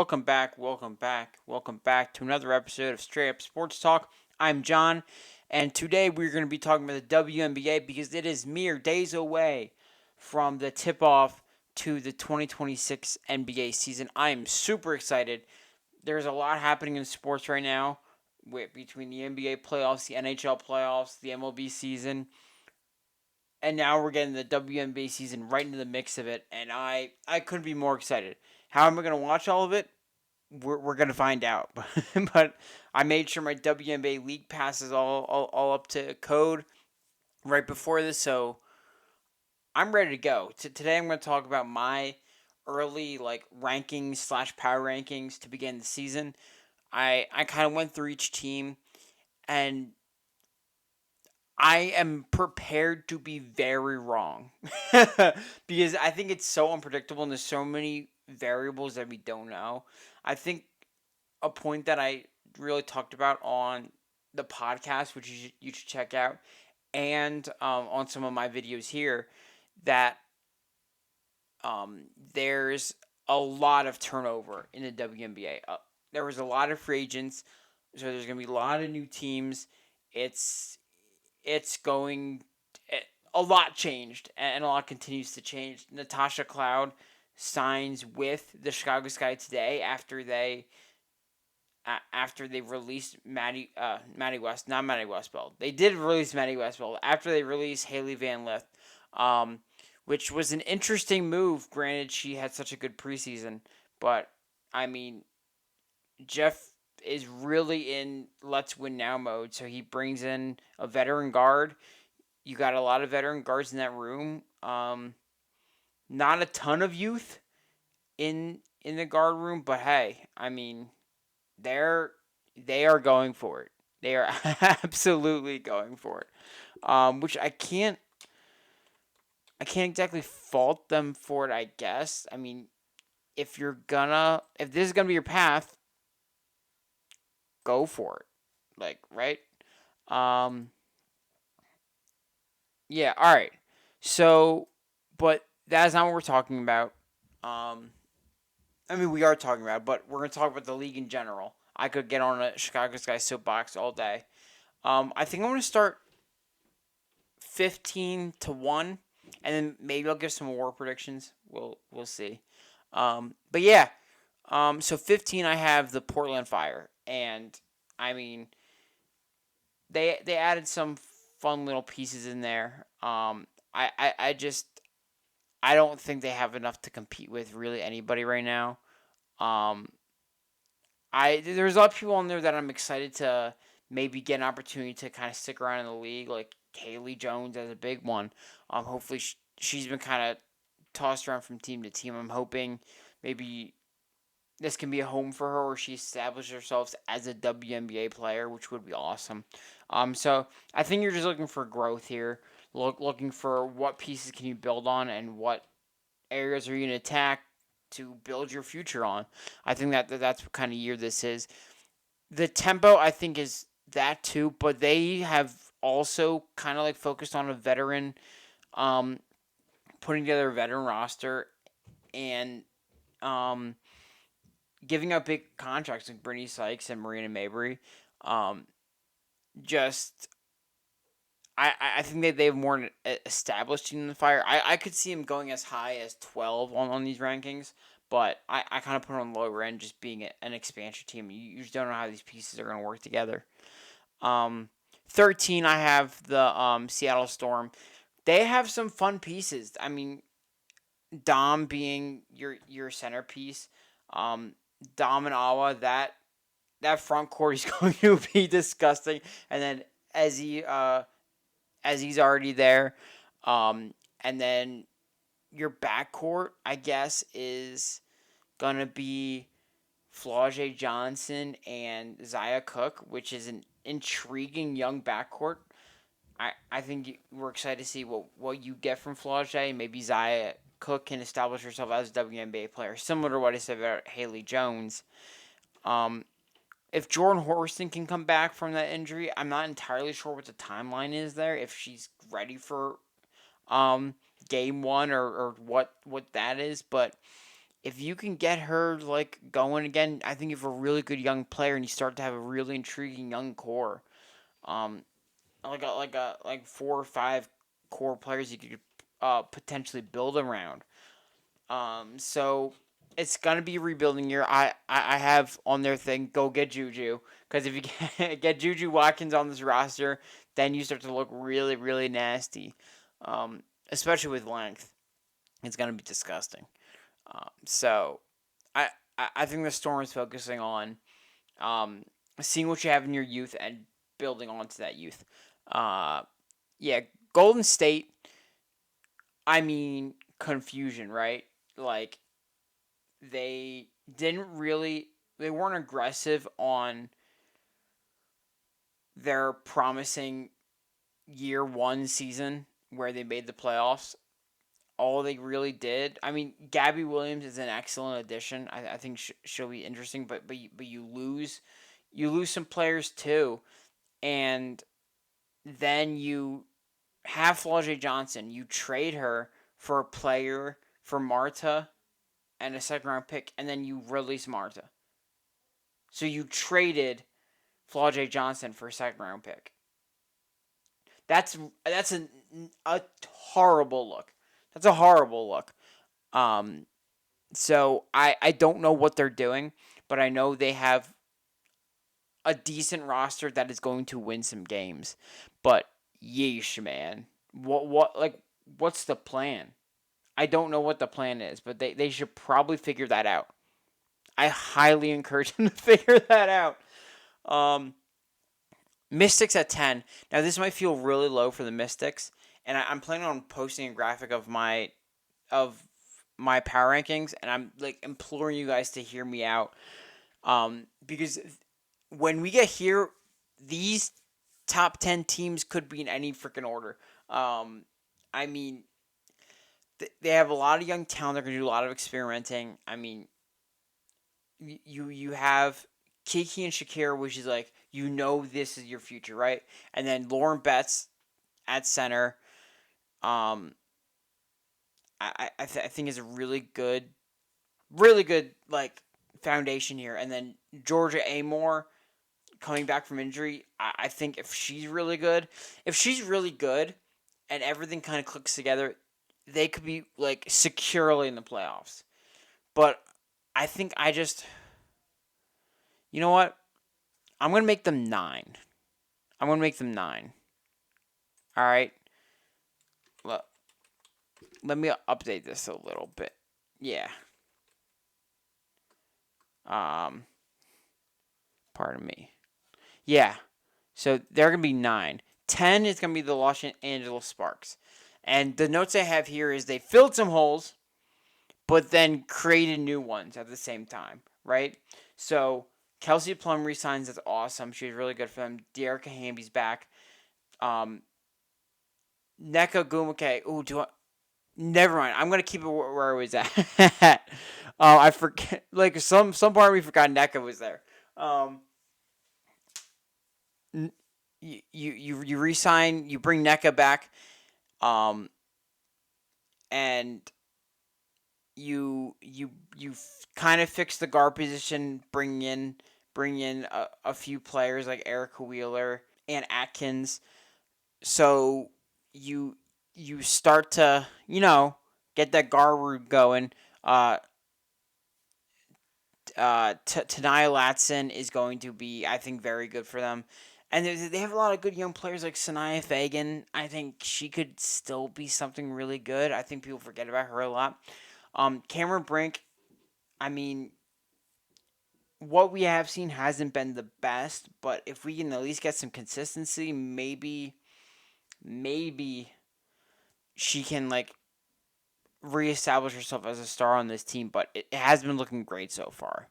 welcome back to another episode of Straight Up Sports Talk. I'm John, and today we're going to be talking about the WNBA because it is mere days away from the tip off to the 2026 NBA season. I am super excited. There's a lot happening in sports right now between the NBA playoffs, the NHL playoffs, the MLB season, and now we're getting the WNBA season right into the mix of it, and I couldn't be more excited. How am I going to watch all of it? We're going to find out. But I made sure my WNBA league pass is all up to code right before this, so I'm ready to go. Today I'm going to talk about my early rankings slash power rankings to begin the season. I kind of went through each team, and I am prepared to be very wrong because I think it's so unpredictable and there's so many variables that we don't know. I think a point that I really talked about on the podcast, which you should check out, and on some of my videos here, that there's a lot of turnover in the WNBA. There was a lot of free agents, so there's going to be a lot of new teams. It's going a lot changed and a lot continues to change. Natasha Cloud signs with the Chicago Sky today after they released Maddie Westbeld. They did release Maddie Westbeld after they released Haley Van Lith, which was an interesting move. Granted, she had such a good preseason, but I mean, Jeff is really in let's win now mode. So he brings in a veteran guard. You got a lot of veteran guards in that room. Not a ton of youth in the guard room, but hey, I mean, they are going for it. They are absolutely going for it. Which I can't exactly fault them for it. I guess. I mean, if this is gonna be your path, go for it. Right? Um, yeah, all right. So, but that's not what we're talking about. I mean, we are talking about it, but we're going to talk about the league in general. I could get on a Chicago Sky soapbox all day. I think I'm going to start 15-1, and then maybe I'll give some war predictions. We'll see. But yeah, so 15, I have the Portland Fire, and I mean, they added some fun little pieces in there. I just I don't think they have enough to compete with really anybody right now. Um, there's a lot of people on there that I'm excited to maybe get an opportunity to kind of stick around in the league, like Kaylee Jones as a big one. Hopefully she's been kind of tossed around from team to team. I'm hoping maybe this can be a home for her, or she establishes herself as a WNBA player, which would be awesome. So I think you're just looking for growth here, looking for what pieces can you build on and what areas are you going to attack to build your future on. I think that's what kind of year this is. The tempo, I think, is that too, but they have also kind of focused on a veteran, putting together a veteran roster and giving up big contracts like Brittany Sykes and Marina Mabrey. Just I think that they have more established team than the Fire. I could see them going as high as 12 on these rankings, but I kind of put it on the lower end just being an expansion team. You just don't know how these pieces are going to work together. 13, I have the Seattle Storm. They have some fun pieces. I mean, Dom being your centerpiece. Dom and Awa, that front court is going to be disgusting. And then as he's already there. And then your backcourt, I guess, is going to be Flau'jae Johnson and Zaya Cook, which is an intriguing young backcourt. I think we're excited to see what you get from Flau'jae. Maybe Zaya Cook can establish herself as a WNBA player, similar to what I said about Haley Jones. If Jordan Horston can come back from that injury, I'm not entirely sure what the timeline is there. If she's ready for game one or what that is, but if you can get her like going again, I think you have a really good young player, and you start to have a really intriguing young core. Um, like 4 or 5 core players you could potentially build around. So it's gonna be a rebuilding year. I have on their thing, go get Juju, because if you get Juju Watkins on this roster, then you start to look really really nasty, especially with length. It's gonna be disgusting. So I I think the Storm is focusing on um, seeing what you have in your youth and building onto that youth. Uh, yeah, Golden State. I mean, confusion, right? Like they didn't really, they weren't aggressive on their promising year one season where they made the playoffs. All they really did, I mean, Gabby Williams is an excellent addition. I think she'll be interesting, but you lose some players too, and then you have Flau'jae Johnson. You trade her for a player for Marta and a second round pick, and then you release Marta. So you traded Flau'jae Johnson for a second round pick. That's a horrible look. That's a horrible look. Um, so I don't know what they're doing, but I know they have a decent roster that is going to win some games. But yeesh, man, what's the plan? I don't know what the plan is, but they should probably figure that out. I highly encourage them to figure that out. Um, Mystics at 10. Now, this might feel really low for the Mystics, and I'm planning on posting a graphic of my power rankings, and I'm like imploring you guys to hear me out. Because when we get here, these top 10 teams could be in any freaking order. I mean, they have a lot of young talent. They're going to do a lot of experimenting. I mean, you have Kiki and Shakira, which is like, this is your future, right? And then Lauren Betts at center. Um, I think is a really good like foundation here. And then Georgia Amore coming back from injury. I think if she's really good, and everything kind of clicks together, they could be like securely in the playoffs. But I think you know what? I'm gonna make them 9. I'm gonna make them 9. All right. Let, let me update this a little bit. Yeah. Um. Pardon me. Yeah. So they're gonna be 9. 10 is gonna be the Los Angeles Sparks. And the notes I have here is they filled some holes, but then created new ones at the same time, right? So Kelsey Plum resigns. That's awesome. She was really good for them. Dearica Hamby's back. Um, Neka Gumake. Ooh, do I? Never mind. I'm gonna keep it where I was at. I forget. Like some part of me forgot Neka was there. Um, you resign. You bring Neka back. Um, and you kind of fix the guard position. Bring in a few players like Erica Wheeler and Atkins. So you you start to get that guard room going. Uh, Tanaya Latson is going to be, I think, very good for them. And they have a lot of good young players like Sanaya Fagan. I think she could still be something really good. I think people forget about her a lot. Cameron Brink, I mean, what we have seen hasn't been the best, but if we can at least get some consistency, maybe she can like reestablish herself as a star on this team. But it has been looking great so far.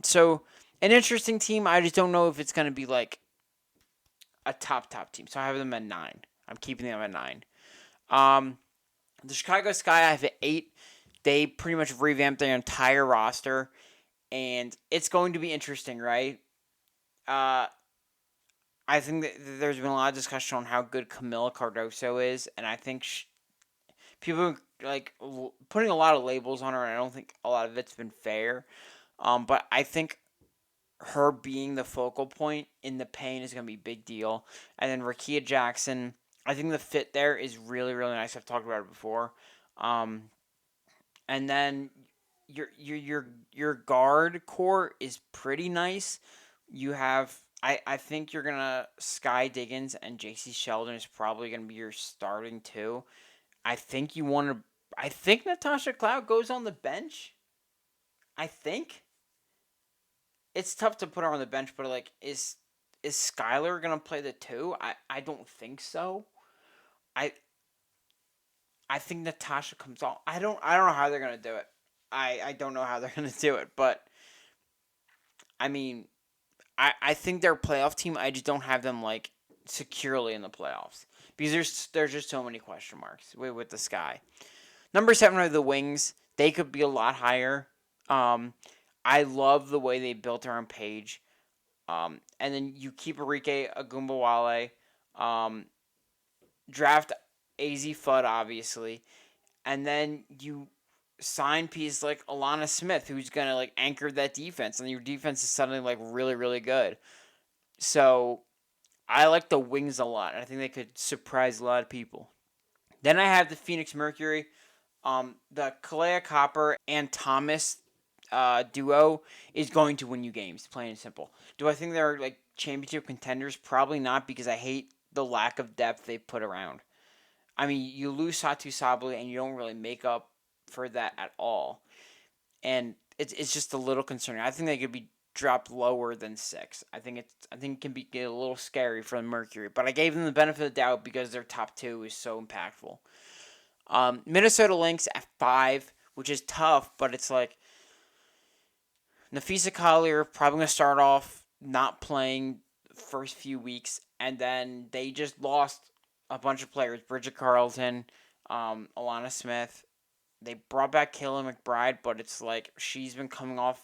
So an interesting team. I just don't know if it's gonna be like a top team. So I have them at 9. I'm keeping them at 9. Um, the Chicago Sky I have at 8. They pretty much revamped their entire roster, and it's going to be interesting, right? Uh, I think that there's been a lot of discussion on how good Camila Cardoso is, and I think people putting a lot of labels on her, and I don't think a lot of it's been fair. But I think her being the focal point in the paint is going to be a big deal. And then Rakia Jackson, I think the fit there is really, really nice. I've talked about it before. Um, and then your guard core is pretty nice. You have I think you're gonna Sky Diggins and J.C. Sheldon is probably gonna be your starting two. I think you want to. I think Natasha Cloud goes on the bench. I think it's tough to put her on the bench, but like, is Skylar gonna play the two? I don't think so. I I think Natasha comes on. I don't know how they're gonna do it. I don't know how they're gonna do it, but I mean, I think they're a playoff team. I just don't have them like securely in the playoffs because there's just so many question marks with the Sky. Number 7 are the Wings. They could be a lot higher. I love the way they built around Paige. And then you keep Enrique Agumbawale. Draft AZ Fudd, obviously. And then you sign pieces like Alana Smith, who's going to like anchor that defense. And your defense is suddenly like really, really good. So I like the Wings a lot. I think they could surprise a lot of people. Then I have the Phoenix Mercury. The Kalea Copper and Thomas duo is going to win you games, plain and simple. Do I think they're like championship contenders? Probably not, because I hate the lack of depth they put around. I mean, you lose Satu Sabali and you don't really make up for that at all. And it's just a little concerning. I think they could be dropped lower than 6. I think it can be get a little scary for the Mercury, but I gave them the benefit of the doubt because their top 2 is so impactful. Minnesota Lynx at 5, which is tough, but it's like Nafisa Collier probably going to start off not playing the first few weeks, and then they just lost a bunch of players. Bridget Carlton, Alana Smith. They brought back Kayla McBride, but it's like she's coming off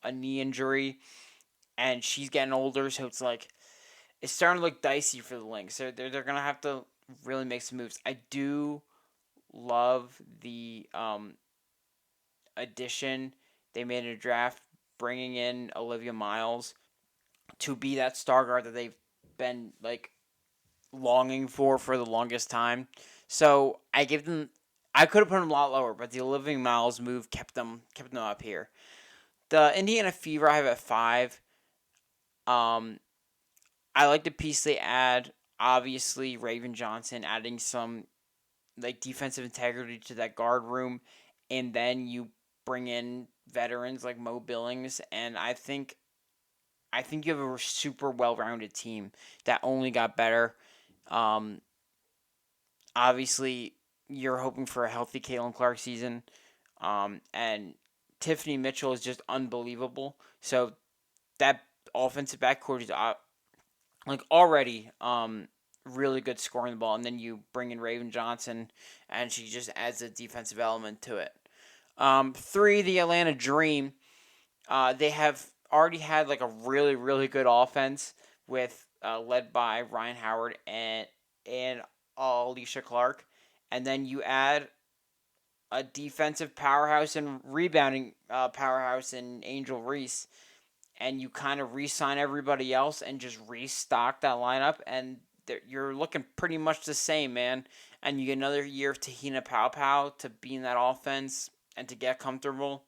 a knee injury, and she's getting older, so it's like it's starting to look dicey for the Lynx. They're going to have to really make some moves. I do love the addition they made in a draft, bringing in Olivia Miles to be that star guard that they've been like longing for the longest time. So I give them. I could have put them a lot lower, but the Olivia Miles move kept them up here. The Indiana Fever I have at 5. I like the piece they add. Obviously, Raven Johnson adding some like defensive integrity to that guard room, and then you bring in veterans like Mo Billings, and I think you have a super well-rounded team that only got better. Um, Obviously, you're hoping for a healthy Caitlin Clark season, and Tiffany Mitchell is just unbelievable. So that offensive backcourt is like already really good scoring the ball, and then you bring in Raven Johnson, and she just adds a defensive element to it. 3, the Atlanta Dream. They have already had like a really, really good offense with led by Ryan Howard and Alicia Clark, and then you add a defensive powerhouse and rebounding powerhouse in Angel Reese, and you kind of re-sign everybody else and just restock that lineup, and you're looking pretty much the same, man. And you get another year of Tahina Pow to be in that offense and to get comfortable.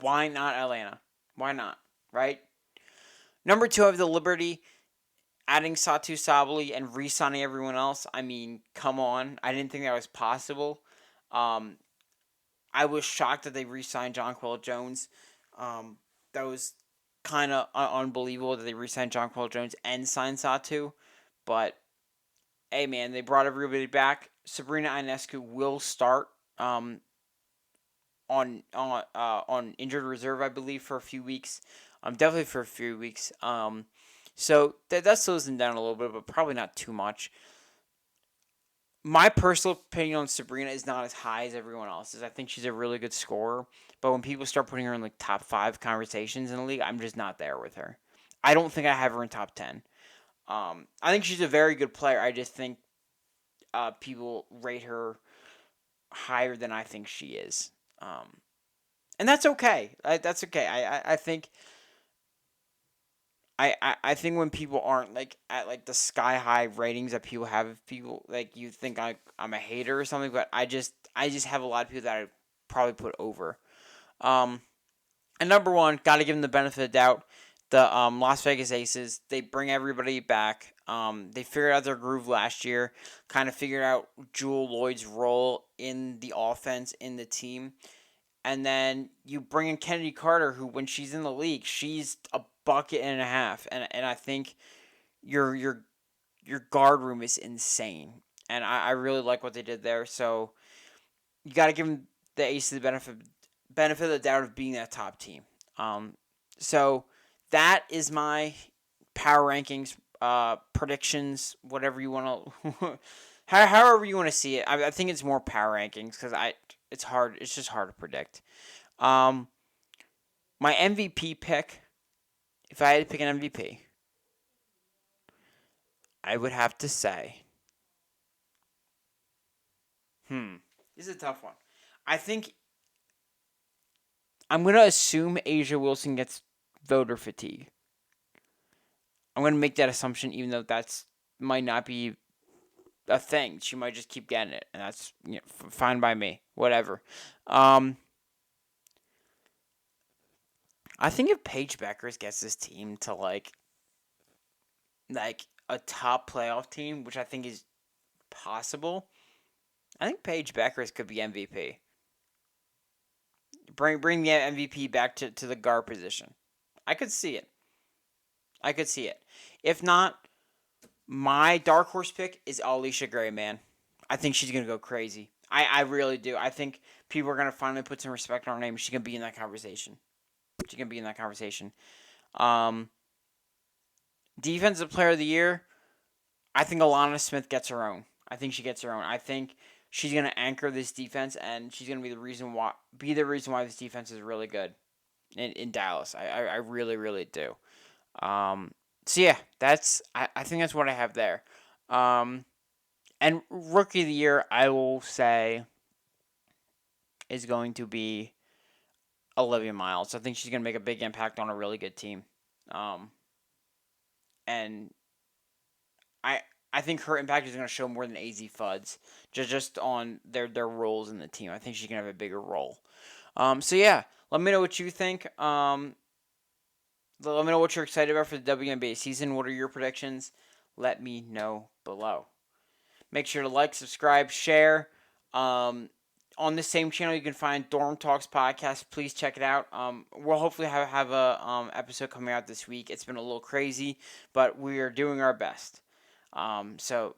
Why not Atlanta? Why not? Right? Number 2, I have the Liberty. Adding Satu Sabali and re-signing everyone else. I mean, come on. I didn't think that was possible. I was shocked that they re-signed Jonquel Jones. That was kind of unbelievable that they re-signed Jonquel Jones and signed Satu. But, hey, man, they brought everybody back. Sabrina Ionescu will start on injured reserve, I believe, for a few weeks. Definitely for a few weeks. So that slows them down a little bit, but probably not too much. My personal opinion on Sabrina is not as high as everyone else's. I think she's a really good scorer, but when people start putting her in like top 5 conversations in the league, I'm just not there with her. I don't think I have her in top 10. I think she's a very good player. I just think people rate her higher than I think she is. And that's okay. That's okay. I think I think when people aren't like at like the sky high ratings that people have, if people like you think I'm a hater or something, but I just have a lot of people that I probably put over. Um, and number one, got to give them the benefit of the doubt. The Las Vegas Aces, they bring everybody back. They figured out their groove last year, kind of figured out Jewel Lloyd's role in the offense in the team, and then you bring in Kennedy Carter, who when she's in the league, she's a bucket and a half, and I think your guard room is insane, and I really like what they did there. So you got to give them the Aces the benefit of the doubt of being that top team. Um, so that is my power rankings, predictions, whatever you want to, however you want to see it. I think it's more power rankings because it's hard. It's just hard to predict. Um, my MVP pick, if I had to pick an MVP, I would have to say, this is a tough one. I think I'm gonna assume Asia Wilson gets voter fatigue. I'm gonna make that assumption, even though that's might not be a thing. She might just keep getting it, and that's fine by me. Whatever. Um, I think if Paige Beckers gets this team to like a top playoff team, which I think is possible, I think Paige Beckers could be MVP. Bring the MVP back to the guard position. I could see it. I could see it. If not, my dark horse pick is Alicia Gray, man. I think she's gonna go crazy. I really do. I think people are gonna finally put some respect on her name. She's gonna be in that conversation. She's gonna be in that conversation. Um, Defensive Player of the Year. I think Alana Smith gets her own. I think she gets her own. I think she's gonna anchor this defense, and she's gonna be the reason why this defense is really good in Dallas. I really really do. So yeah, I think that's what I have there. And Rookie of the Year, I will say, is going to be Olivia Miles. I think she's going to make a big impact on a really good team. Um, and I I think her impact is going to show more than AZ Fuds, just on their roles in the team. I think she's going to have a bigger role. So yeah, let me know what you think. Let me know what you're excited about for the WNBA season. What are your predictions? Let me know below. Make sure to like, subscribe, share. On the same channel, you can find Dorm Talks podcast. Please check it out. We'll hopefully have a episode coming out this week. It's been a little crazy, but we are doing our best. So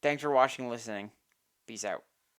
thanks for watching and listening. Peace out.